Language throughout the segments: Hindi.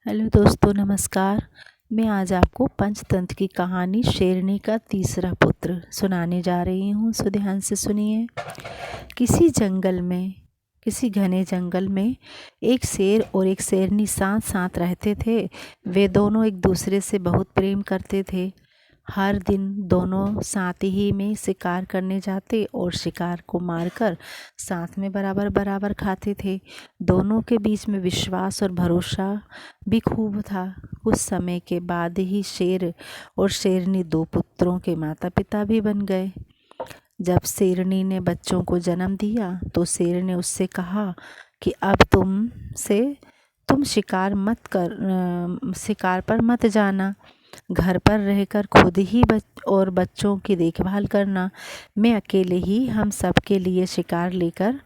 हेलो दोस्तों, नमस्कार। मैं आज आपको पंचतंत्र की कहानी शेरनी का तीसरा पुत्र सुनाने जा रही हूँ। सो ध्यान से सुनिए। किसी घने जंगल में एक शेर और एक शेरनी साथ साथ रहते थे। वे दोनों एक दूसरे से बहुत प्रेम करते थे। हर दिन दोनों साथ ही में शिकार करने जाते और शिकार को मारकर साथ में बराबर बराबर खाते थे। दोनों के बीच में विश्वास और भरोसा भी खूब था। कुछ समय के बाद ही शेर और शेरनी दो पुत्रों के माता पिता भी बन गए। जब शेरनी ने बच्चों को जन्म दिया तो शेर ने उससे कहा कि अब तुम शिकार पर मत जाना। घर पर रहकर खुद ही बच्चों की देखभाल करना। मैं अकेले ही हम सब के लिए शिकार लेकर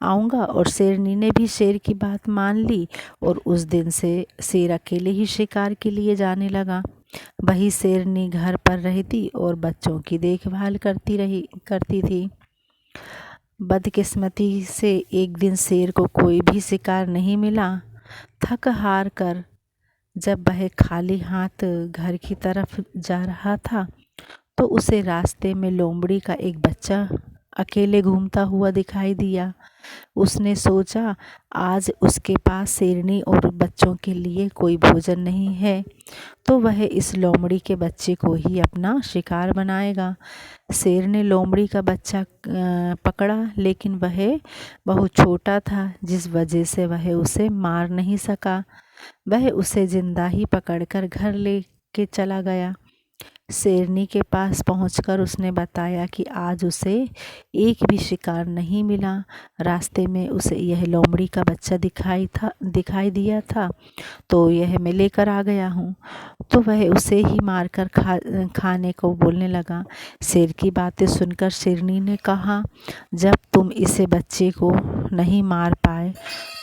आऊँगा। और शेरनी ने भी शेर की बात मान ली और उस दिन से शेर अकेले ही शिकार के लिए जाने लगा। वही शेरनी घर पर रहती और बच्चों की देखभाल करती थी। बदकिस्मती से एक दिन शेर को कोई भी शिकार नहीं मिला। थक हार कर जब वह खाली हाथ घर की तरफ जा रहा था तो उसे रास्ते में लोमड़ी का एक बच्चा अकेले घूमता हुआ दिखाई दिया। उसने सोचा आज उसके पास शेरनी और बच्चों के लिए कोई भोजन नहीं है तो वह इस लोमड़ी के बच्चे को ही अपना शिकार बनाएगा। शेर ने लोमड़ी का बच्चा पकड़ा, लेकिन वह बहुत छोटा था जिस वजह से वह उसे मार नहीं सका। वह उसे जिंदा ही पकड़कर घर ले के चला गया। शेरनी के पास पहुंचकर उसने बताया कि आज उसे एक भी शिकार नहीं मिला। रास्ते में उसे यह लोमड़ी का बच्चा दिखाई दिया था तो यह मैं लेकर आ गया हूँ। तो वह उसे ही मारकर खाने को बोलने लगा। शेर की बातें सुनकर शेरनी ने कहा, जब तुम इसे बच्चे को नहीं मार पाए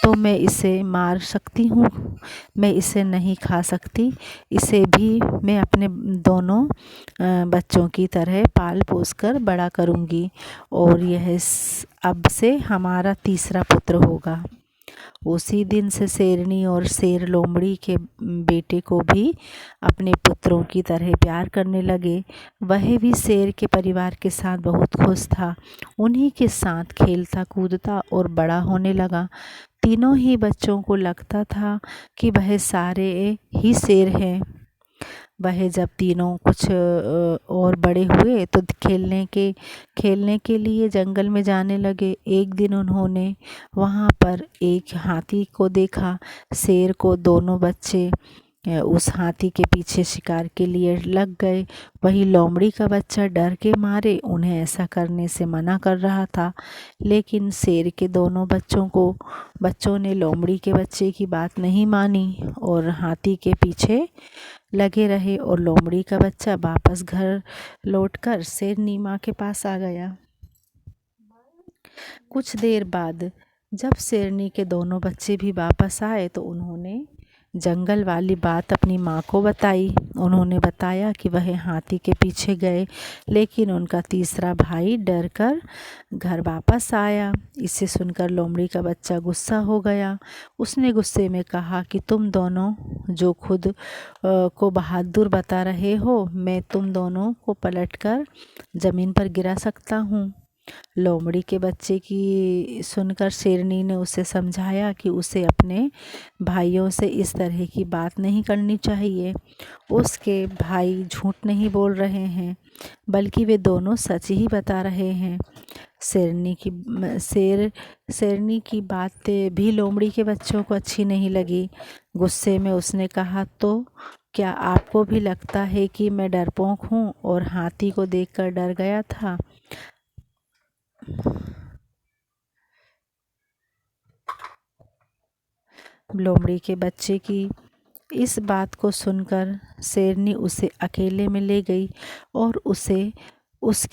तो मैं इसे मार सकती हूँ। मैं इसे नहीं खा सकती। इसे भी मैं अपने दोनों बच्चों की तरह पाल पोस कर बड़ा करूँगी और यह अब से हमारा तीसरा पुत्र होगा। उसी दिन से शेरनी और शेर लोमड़ी के बेटे को भी अपने पुत्रों की तरह प्यार करने लगे। वह भी शेर के परिवार के साथ बहुत खुश था। उन्हीं के साथ खेलता कूदता और बड़ा होने लगा। तीनों ही बच्चों को लगता था कि वह सारे ही शेर हैं। वह जब तीनों कुछ और बड़े हुए तो खेलने के लिए जंगल में जाने लगे। एक दिन उन्होंने वहाँ पर एक हाथी को देखा। शेर को दोनों बच्चे उस हाथी के पीछे शिकार के लिए लग गए। वही लोमड़ी का बच्चा डर के मारे उन्हें ऐसा करने से मना कर रहा था, लेकिन शेर के दोनों बच्चों ने लोमड़ी के बच्चे की बात नहीं मानी और हाथी के पीछे लगे रहे। और लोमड़ी का बच्चा वापस घर लौटकर शेरनी माँ के पास आ गया। कुछ देर बाद जब शेरनी के दोनों बच्चे भी वापस आए तो उन्होंने जंगल वाली बात अपनी माँ को बताई। उन्होंने बताया कि वह हाथी के पीछे गए, लेकिन उनका तीसरा भाई डर कर घर वापस आया। इसे सुनकर लोमड़ी का बच्चा गुस्सा हो गया। उसने गुस्से में कहा कि तुम दोनों जो खुद को बहादुर बता रहे हो, मैं तुम दोनों को पलटकर ज़मीन पर गिरा सकता हूँ। लोमड़ी के बच्चे की सुनकर शेरनी ने उसे समझाया कि उसे अपने भाइयों से इस तरह की बात नहीं करनी चाहिए। उसके भाई झूठ नहीं बोल रहे हैं, बल्कि वे दोनों सच ही बता रहे हैं। शेरनी की बात भी लोमड़ी के बच्चों को अच्छी नहीं लगी। गुस्से में उसने कहा, तो क्या आपको भी लगता है कि मैं डरपोक हूँ और हाथी को देखकर डर गया था? लोमड़ी के बच्चे की इस बात को सुनकर शेरनी उसे अकेले में ले गई और उसे उस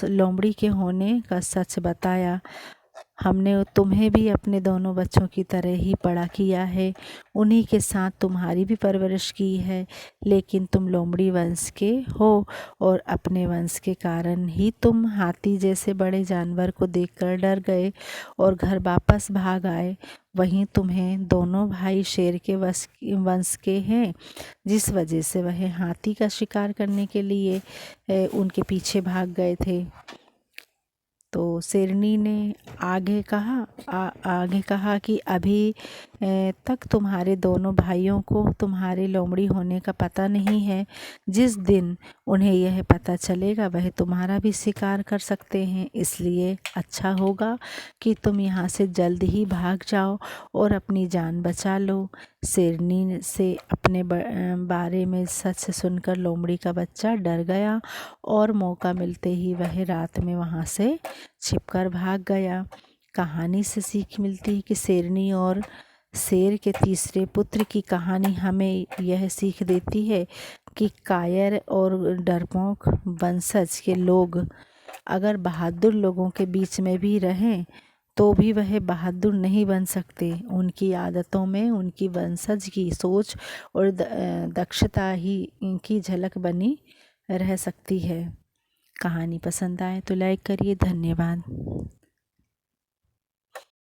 लोमड़ी के होने का सच बताया। हमने तुम्हें भी अपने दोनों बच्चों की तरह ही बड़ा किया है, उन्हीं के साथ तुम्हारी भी परवरिश की है, लेकिन तुम लोमड़ी वंश के हो और अपने वंश के कारण ही तुम हाथी जैसे बड़े जानवर को देखकर डर गए और घर वापस भाग आए। वहीं तुम्हें दोनों भाई शेर के वंश के हैं, जिस वजह से वह हाथी का शिकार करने के लिए उनके पीछे भाग गए थे। तो शेरनी ने आगे कहा कि अभी तक तुम्हारे दोनों भाइयों को तुम्हारे लोमड़ी होने का पता नहीं है। जिस दिन उन्हें यह पता चलेगा वह तुम्हारा भी शिकार कर सकते हैं, इसलिए अच्छा होगा कि तुम यहाँ से जल्द ही भाग जाओ और अपनी जान बचा लो। शेरनी से अपने बारे में सच सुनकर लोमड़ी का बच्चा डर गया और मौका मिलते ही वह रात में वहाँ से छिपकर भाग गया। कहानी से सीख मिलती है कि शेरनी और शेर के तीसरे पुत्र की कहानी हमें यह सीख देती है कि कायर और डरपोक वंशज के लोग अगर बहादुर लोगों के बीच में भी रहें तो भी वह बहादुर नहीं बन सकते। उनकी आदतों में उनकी वंशज की सोच और दक्षता ही इनकी झलक बनी रह सकती है। कहानी पसंद आए तो लाइक करिए। धन्यवाद।